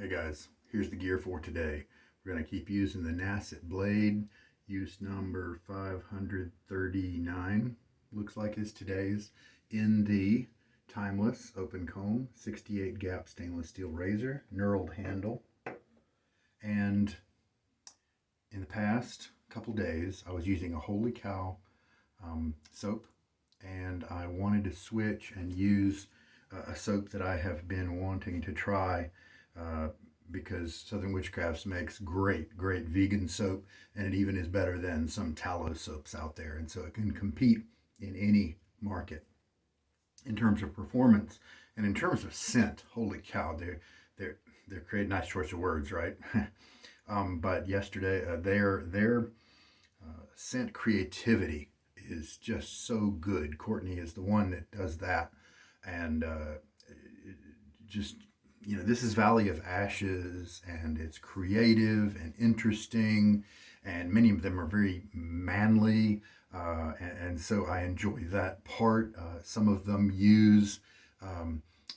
Hey guys, here's the gear for today. We're going to keep using the Nacet blade. Use number 539, looks like is today's, in the timeless open comb 68 gap stainless steel razor, knurled handle. And in the past couple days I was using a Holy Cow soap, and I wanted to switch and use a soap that I have been wanting to try because Southern Witchcrafts makes great vegan soap, and it even is better than some tallow soaps out there, and so it can compete in any market in terms of performance and in terms of scent. Holy cow, they're creating, nice choice of words, right? But yesterday their scent creativity is just so good. Courtney is the one that does that, and just, you know, this is Valley of Ashes, and it's creative and interesting, and many of them are very manly, and so I enjoy that part. Some of them use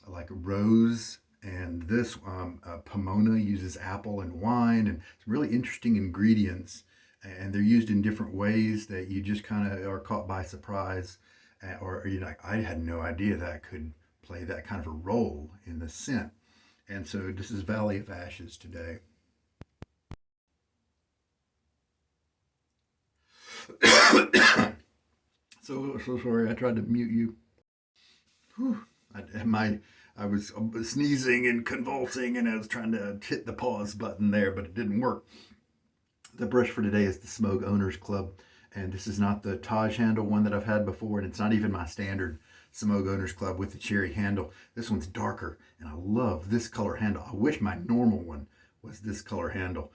like rose, and this Pomona uses apple and wine, and some really interesting ingredients, and they're used in different ways that you just kind of are caught by surprise, or you know, like, I had no idea that could play that kind of a role in the scent. And so this is Valley of Ashes today. so sorry, I tried to mute you. Whew. I was sneezing and convulsing, and I was trying to hit the pause button there, but it didn't work. The brush for today is the Semogue Owners Club, and this is not the Taj handle one that I've had before, and it's not even my standard Semogue Owners Club with the cherry handle. This one's darker, and I love this color handle. I wish my normal one was this color handle.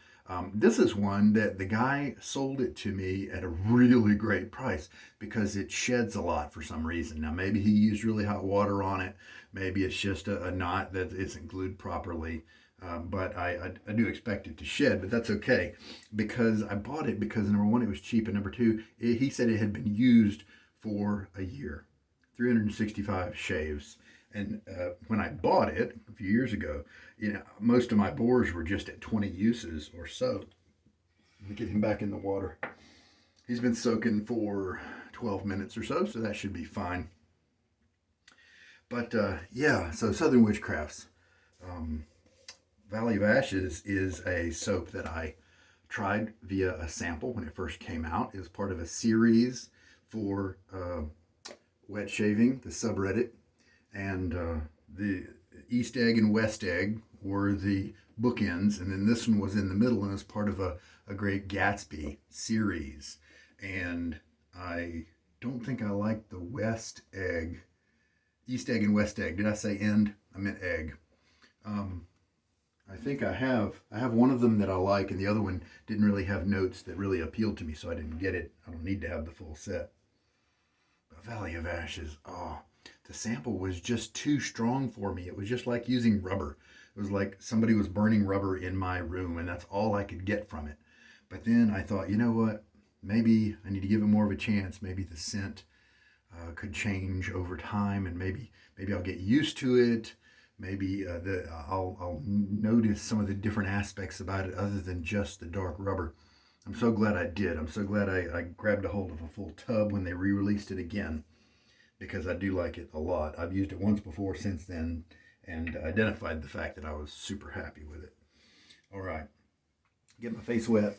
This is one that the guy sold it to me at a really great price because it sheds a lot for some reason. Now, maybe he used really hot water on it. Maybe it's just a knot that isn't glued properly. But I do expect it to shed, but that's okay, because I bought it because, number one, it was cheap, and number two, he said it had been used for a year. 365 shaves. And when I bought it a few years ago, you know, most of my boars were just at 20 uses or so. Let me get him back in the water. He's been soaking for 12 minutes or so, so that should be fine. But yeah, so Southern Witchcrafts. Valley of Ashes is a soap that I tried via a sample when it first came out. It was part of a series for wet shaving, the subreddit, and the East Egg and West Egg were the bookends, and then this one was in the middle, and was part of a Great Gatsby series. And I don't think I like the West Egg, East Egg and West Egg. Did I say end? I meant egg. I think I have one of them that I like, and the other one didn't really have notes that really appealed to me, so I didn't get it. I don't need to have the full set. But Valley of Ashes, oh, the sample was just too strong for me. It was just like using rubber. It was like somebody was burning rubber in my room, and that's all I could get from it. But then I thought, you know what? Maybe I need to give it more of a chance. Maybe the scent could change over time, and maybe I'll get used to it. Maybe I'll notice some of the different aspects about it other than just the dark rubber. I'm so glad I did. I'm so glad I grabbed a hold of a full tub when they re-released it again, because I do like it a lot. I've used it once before since then, and identified the fact that I was super happy with it. All right, get my face wet.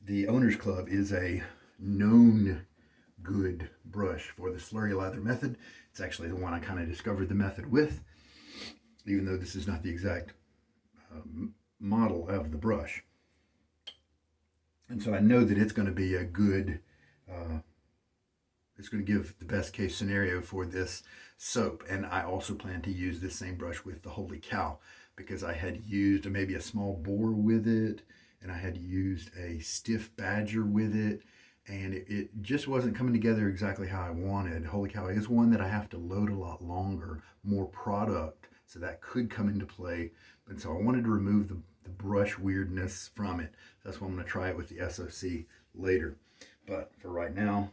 The Owners Club is a known good brush for the Slurry Lather method. It's actually the one I kind of discovered the method with, even though this is not the exact model of the brush. And so I know that it's going to be a good, it's going to give the best case scenario for this soap. And I also plan to use this same brush with the Holy Cow, because I had used maybe a small Boar with it, and I had used a stiff Badger with it, and it just wasn't coming together exactly how I wanted. Holy Cow is one that I have to load a lot longer, more product, so that could come into play. And so I wanted to remove the brush weirdness from it. That's why I'm going to try it with the SOC later. But for right now,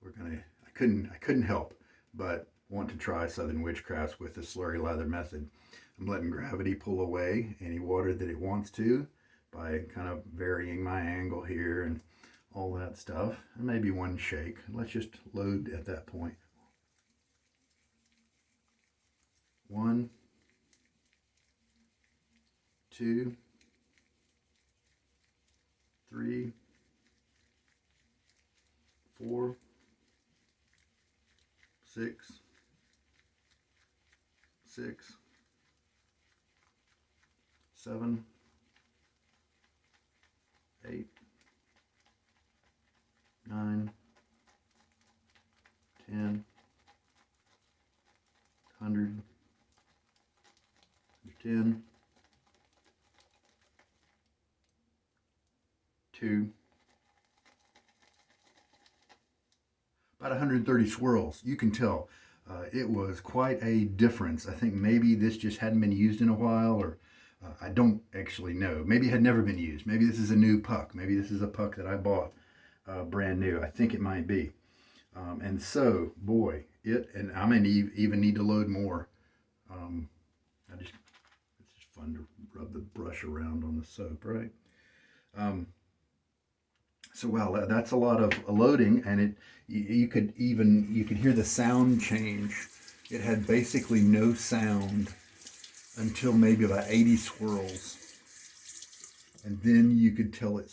I couldn't help but want to try Southern Witchcrafts with the Slurry Lather method. I'm letting gravity pull away any water that it wants to by kind of varying my angle here and all that stuff. And maybe one shake. Let's just load at that point. 1, 2, 3, 4, 6, 6, 7, 8, 9, 10, 100, 10, 2, about 130 swirls. You can tell it was quite a difference. I think maybe this just hadn't been used in a while, or I don't actually know. Maybe it had never been used. Maybe this is a new puck. Maybe this is a puck that I bought brand new. I think it might be. And so, boy, and I may even need to load more. It's just fun to rub the brush around on the soap, right? So wow, that's a lot of loading, and you could hear the sound change. It had basically no sound until maybe about 80 swirls, and then you could tell it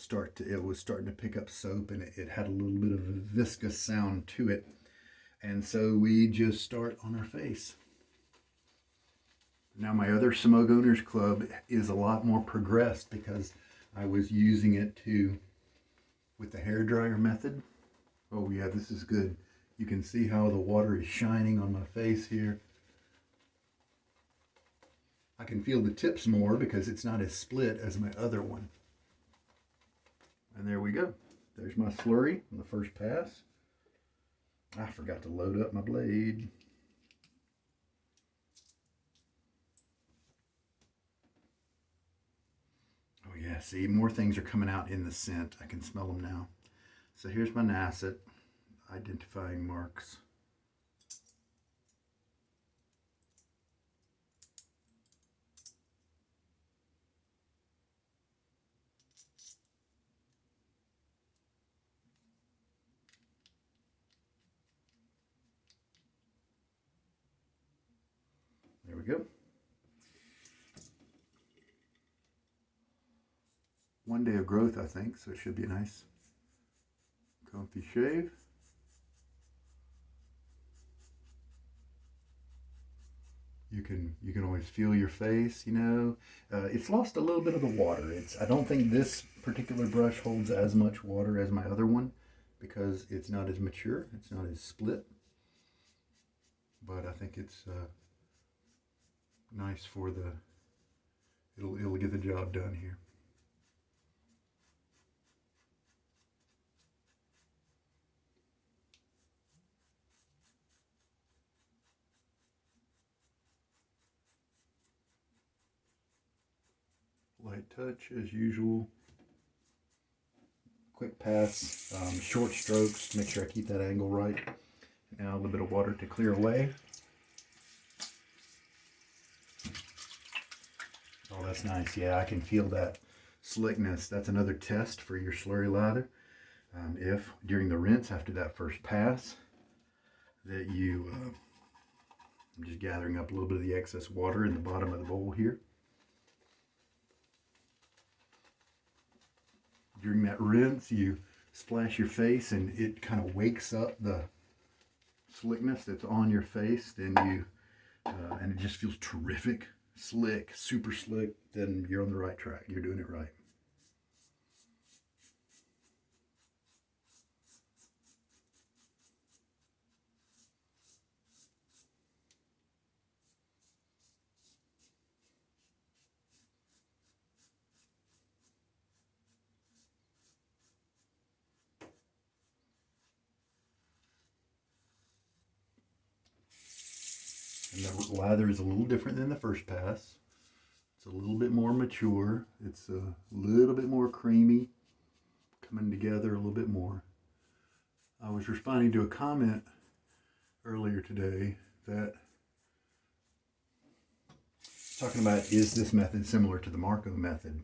was starting to pick up soap, and it had a little bit of a viscous sound to it. And so we just start on our face. Now my other Semogue Owners Club is a lot more progressed because I was using it with the hairdryer method. Oh yeah, this is good. You can see how the water is shining on my face here. I can feel the tips more because it's not as split as my other one. And there we go. There's my slurry on the first pass. I forgot to load up my blade. Oh yeah, see, more things are coming out in the scent. I can smell them now. So here's my Nacet identifying marks. There we go. One day of growth, I think, so it should be a nice, comfy shave. You can always feel your face, you know. It's lost a little bit of the water. I don't think this particular brush holds as much water as my other one because it's not as mature. It's not as split. But I think it's nice for it'll get the job done here. Light touch as usual. Quick pass, short strokes to make sure I keep that angle right. Now a little bit of water to clear away. Oh, that's nice. Yeah, I can feel that slickness. That's another test for your slurry lather. If during the rinse after that first pass that I'm just gathering up a little bit of the excess water in the bottom of the bowl here. During that rinse, you splash your face and it kind of wakes up the slickness that's on your face. Then and it just feels terrific, slick, super slick. Then you're on the right track. You're doing it right. And the lather is a little different than the first pass. It's a little bit more mature. It's a little bit more creamy, coming together a little bit more. I was responding to a comment earlier today that talking about, is this method similar to the Marco method?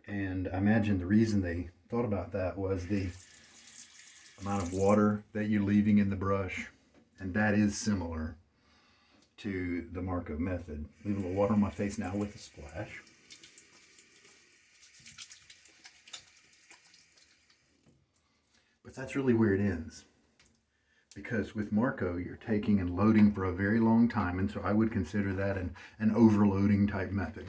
And I imagine the reason they thought about that was the amount of water that you're leaving in the brush, and that is similar to the Marco method. Leave a little water on my face now with a splash. But that's really where it ends. Because with Marco, you're taking and loading for a very long time, and so I would consider that an overloading type method.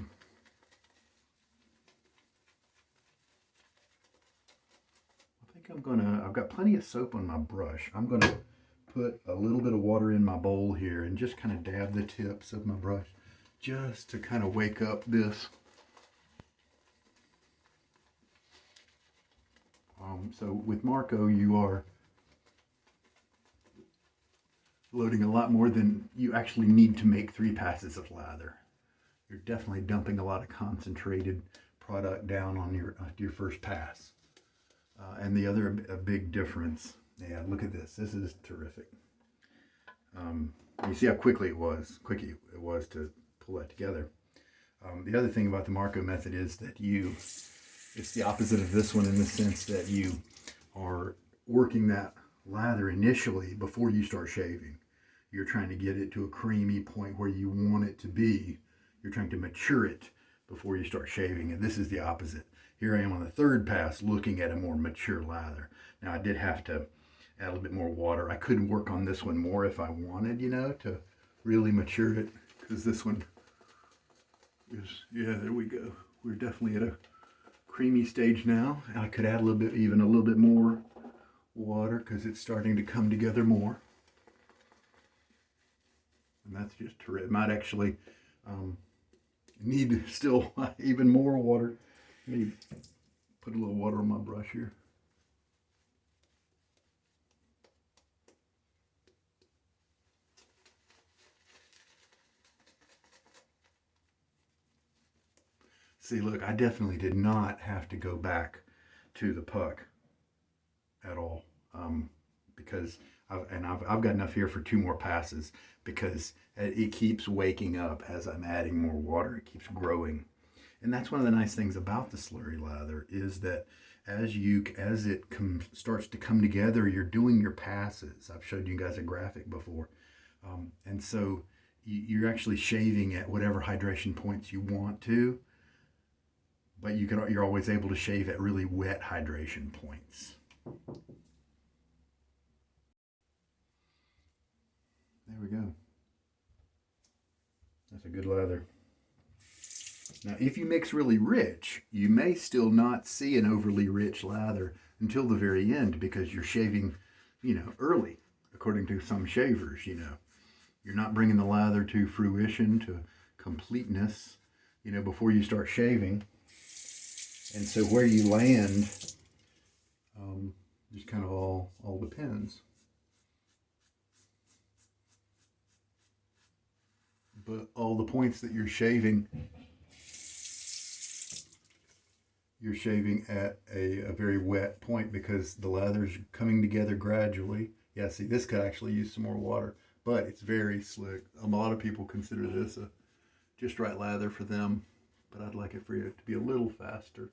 I think I've got plenty of soap on my brush. I'm gonna put a little bit of water in my bowl here and just kind of dab the tips of my brush just to kind of wake up this. So with Marco, you are loading a lot more than you actually need to make 3 passes of lather. You're definitely dumping a lot of concentrated product down on your first pass. And the other a big difference, yeah, look at this. This is terrific. You see how quick it was to pull that together. The other thing about the Marco method is that it's the opposite of this one in the sense that you are working that lather initially before you start shaving. You're trying to get it to a creamy point where you want it to be. You're trying to mature it before you start shaving, and this is the opposite. Here I am on the 3rd pass looking at a more mature lather. Now I did have to add a little bit more water. I could work on this one more if I wanted, to really mature it, because this one is, yeah, there we go. We're definitely at a creamy stage now. I could add even a little bit more water because it's starting to come together more. And that's just terrific. It might actually need still even more water. Let me put a little water on my brush here. See, look, I definitely did not have to go back to the puck at all, because I've got enough here for 2 more passes, because it keeps waking up as I'm adding more water. It keeps growing. And that's one of the nice things about the slurry lather, is that as it starts to come together, you're doing your passes. I've showed you guys a graphic before. And so you're actually shaving at whatever hydration points you want to, but you're always able to shave at really wet hydration points. There we go. That's a good lather. Now, if you mix really rich, you may still not see an overly rich lather until the very end, because you're shaving, early, according to some shavers, You're not bringing the lather to fruition, to completeness, before you start shaving. And so where you land just kind of all depends. But all the points that you're shaving at a very wet point, because the lather's coming together gradually. Yeah, see, this could actually use some more water, but it's very slick. A lot of people consider this a just right lather for them, but I'd like it for you to be a little faster.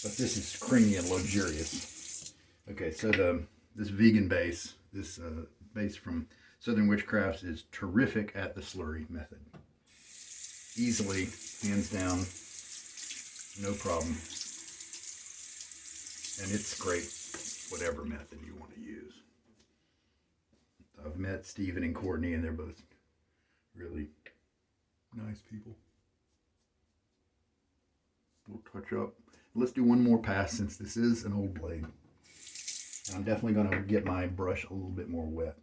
But this is creamy and luxurious. Okay, so this vegan base, this base from Southern Witchcrafts, is terrific at the slurry method. Easily, hands down, no problem. And it's great, whatever method you want to use. I've met Stephen and Courtney, and they're both really nice people. We'll touch up. Let's do one more pass, since this is an old blade. And I'm definitely going to get my brush a little bit more wet.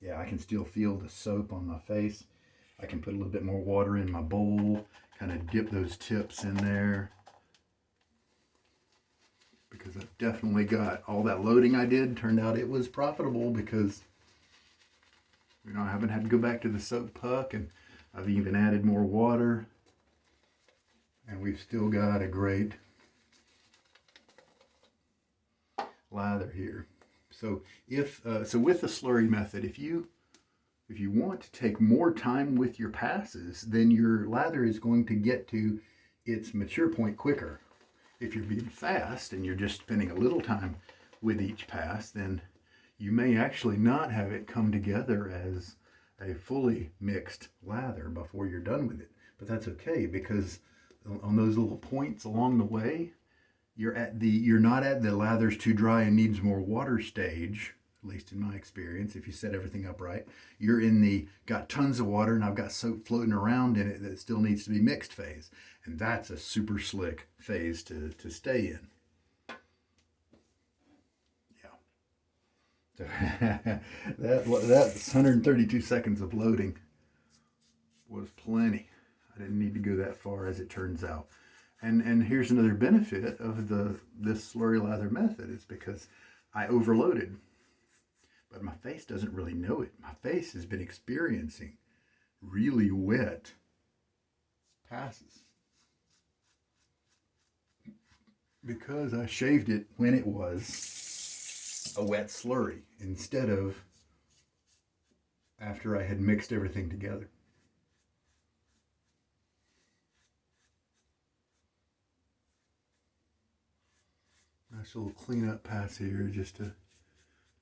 Yeah, I can still feel the soap on my face. I can put a little bit more water in my bowl, kind of dip those tips in there, because I've definitely got all that loading I did. Turned out it was profitable, because You know, I haven't had to go back to the soap puck, and I've even added more water, and we've still got a great lather here. So so with the slurry method, if you want to take more time with your passes, then your lather is going to get to its mature point quicker. If you're being fast and you're just spending a little time with each pass, then you may actually not have it come together as a fully mixed lather before you're done with it. But that's okay, because on those little points along the way, you're not at the lather's too dry and needs more water stage, at least in my experience. If you set everything up right, you're in the got tons of water and I've got soap floating around in it that still needs to be mixed phase, and that's a super slick phase to stay in. So that 132 seconds of loading was plenty. I didn't need to go that far, as it turns out. And here's another benefit of this slurry lather method, is because I overloaded, but my face doesn't really know it. My face has been experiencing really wet passes because I shaved it when it was a wet slurry instead of after I had mixed everything together. Nice little cleanup pass here, just to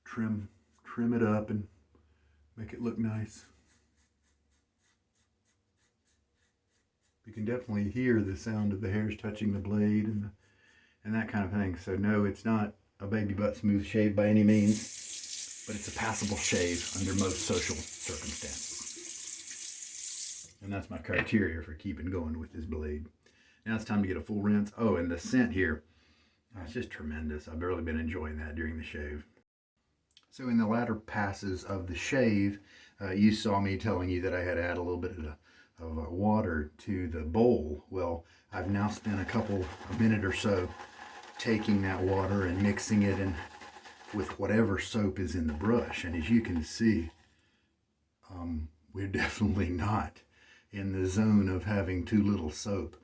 trim it up and make it look nice. You can definitely hear the sound of the hairs touching the blade and that kind of thing. So no, it's not a baby butt smooth shave by any means, but it's a passable shave under most social circumstances. And that's my criteria for keeping going with this blade. Now it's time to get a full rinse. Oh, and the scent here, it's just tremendous. I've really been enjoying that during the shave. So in the latter passes of the shave, you saw me telling you that I had to add a little bit of water to the bowl. Well, I've now spent a minute or so taking that water and mixing it in with whatever soap is in the brush. And as you can see, we're definitely not in the zone of having too little soap.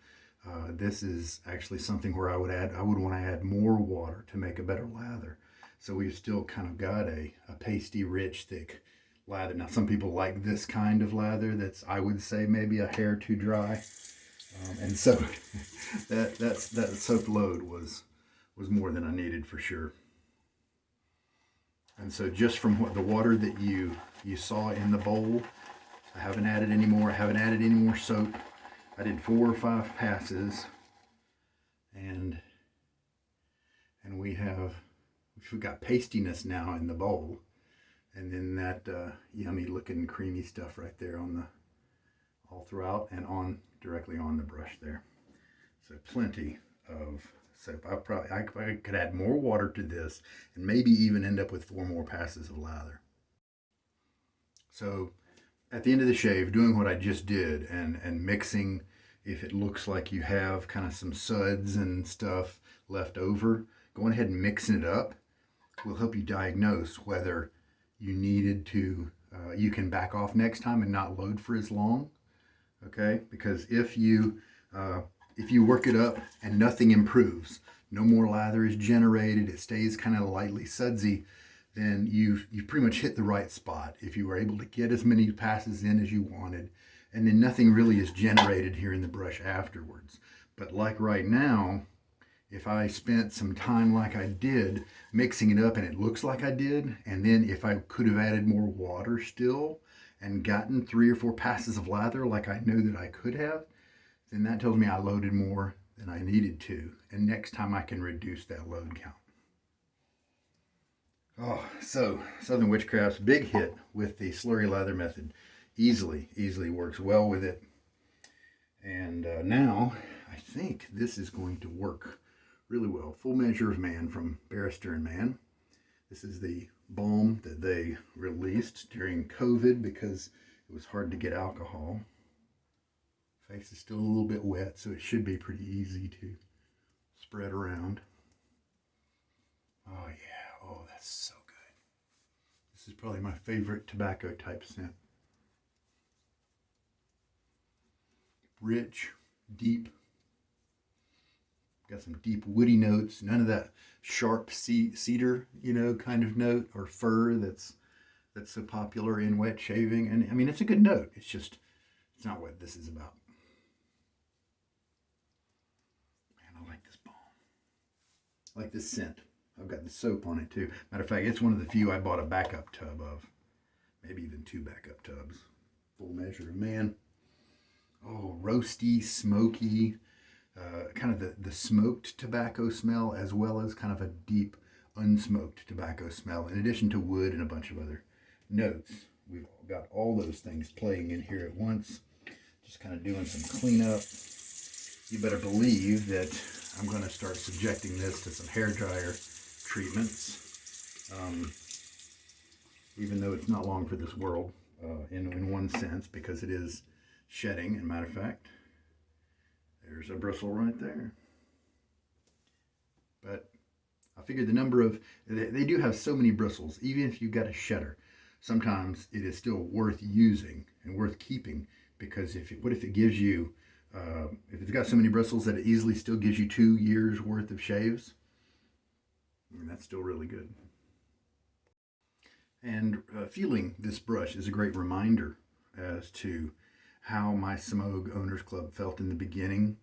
This is actually something where I would want to add more water to make a better lather. So we've still kind of got a pasty, rich, thick lather. Now some people like this kind of lather that's, I would say, maybe a hair too dry. And so that soap load was more than I needed for sure. And so just from the water that you saw in the bowl, I haven't added any more. I haven't added any more soap. I did 4 or 5 passes, and we've got pastiness now in the bowl, and then that yummy looking creamy stuff right there all throughout and directly on the brush there. So plenty of soap. I could add more water to this and maybe even end up with 4 more passes of lather. So at the end of the shave, doing what I just did and mixing, if it looks like you have kind of some suds and stuff left over, going ahead and mixing it up will help you diagnose whether you needed to, you can back off next time and not load for as long, okay? Because if you work it up and nothing improves, no more lather is generated, it stays kind of lightly sudsy, then you've pretty much hit the right spot. If you were able to get as many passes in as you wanted, and then nothing really is generated here in the brush afterwards. But like right now, if I spent some time like I did mixing it up and it looks like I did, and then if I could have added more water still and gotten 3 or 4 passes of lather like I know that I could have, then that tells me I loaded more than I needed to. And next time I can reduce that load count. Oh, so Southern Witchcrafts, big hit with the slurry lather method. Easily works well with it. And now I think this is going to work really well. Full measure of Mann from Barrister and Mann. This is the balm that they released during COVID because it was hard to get alcohol. Face is still a little bit wet, so it should be pretty easy to spread around. Oh yeah, oh that's so good. This is probably my favorite tobacco type scent. rich, deep. Got some deep woody notes. None of that sharp cedar, you know, kind of note or fir that's so popular in wet shaving. And I mean, it's a good note. It's just, it's not what this is about. Man, I like this balm. I like this scent. I've got the soap on it too. Matter of fact, it's one of the few I bought a backup tub of. Maybe even 2 backup tubs. Full measure of Mann. Oh, roasty, smoky, kind of the smoked tobacco smell, as well as kind of a deep unsmoked tobacco smell, in addition to wood and a bunch of other notes. We've got all those things playing in here at once. Just kind of doing some cleanup. You better believe that I'm going to start subjecting this to some hairdryer treatments. Even though it's not long for this world, in one sense, because it is shedding. And matter of fact, there's a bristle right there. But I figured the number of, they do have so many bristles, even if you've got a Shddr, sometimes it is still worth using and worth keeping, because what if it gives you, if it's got so many bristles that it easily still gives you 2 years worth of shaves, I mean, that's still really good. And feeling this brush is a great reminder as to how my Semogue Owners Club felt in the beginning,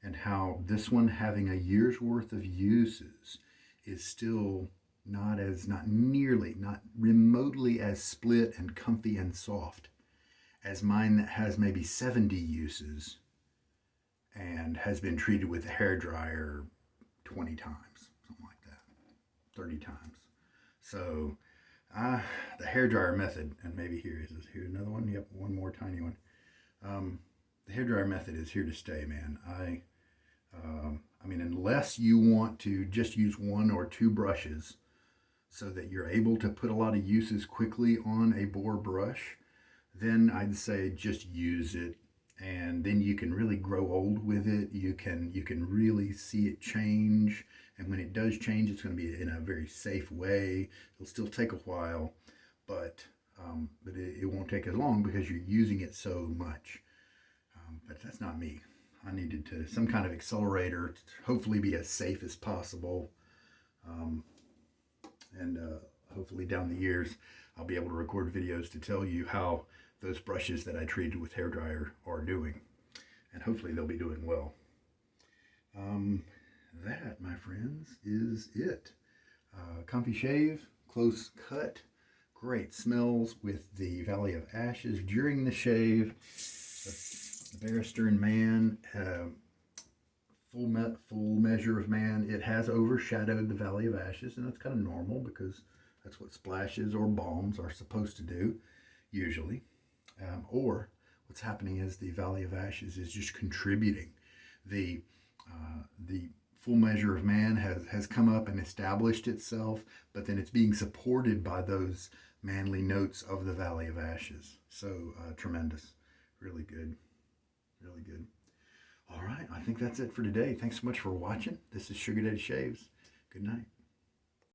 and how this one, having a year's worth of uses, is still not remotely as split and comfy and soft as mine that has maybe 70 uses and has been treated with a hairdryer 20 times, something like that, 30 times. So the hairdryer method, and maybe here's another one. Yep, one more tiny one. The hairdryer method is here to stay, man. I mean, unless you want to just use 1 or 2 brushes so that you're able to put a lot of uses quickly on a Boar brush, then I'd say just use it, and then you can really grow old with it. You can really see it change, and when it does change, it's going to be in a very safe way. It'll still take a while, but it won't take as long because you're using it so much. But that's not me. I needed some kind of accelerator to hopefully be as safe as possible. And hopefully down the years, I'll be able to record videos to tell you how those brushes that I treated with hairdryer are doing. And hopefully they'll be doing well. That, my friends, is it. Comfy shave, close cut, great smells with the Valley of Ashes during the shave. The Barrister and Mann, full measure of Mann. It has overshadowed the Valley of Ashes, and that's kind of normal because that's what splashes or balms are supposed to do, usually. Or what's happening is the Valley of Ashes is just contributing. The full measure of Mann has come up and established itself, but then it's being supported by those manly notes of the Valley of Ashes. So tremendous, really good. Really good. All right, I think that's it for today. Thanks so much for watching. This is Sugar Daddy Shaves. Good night.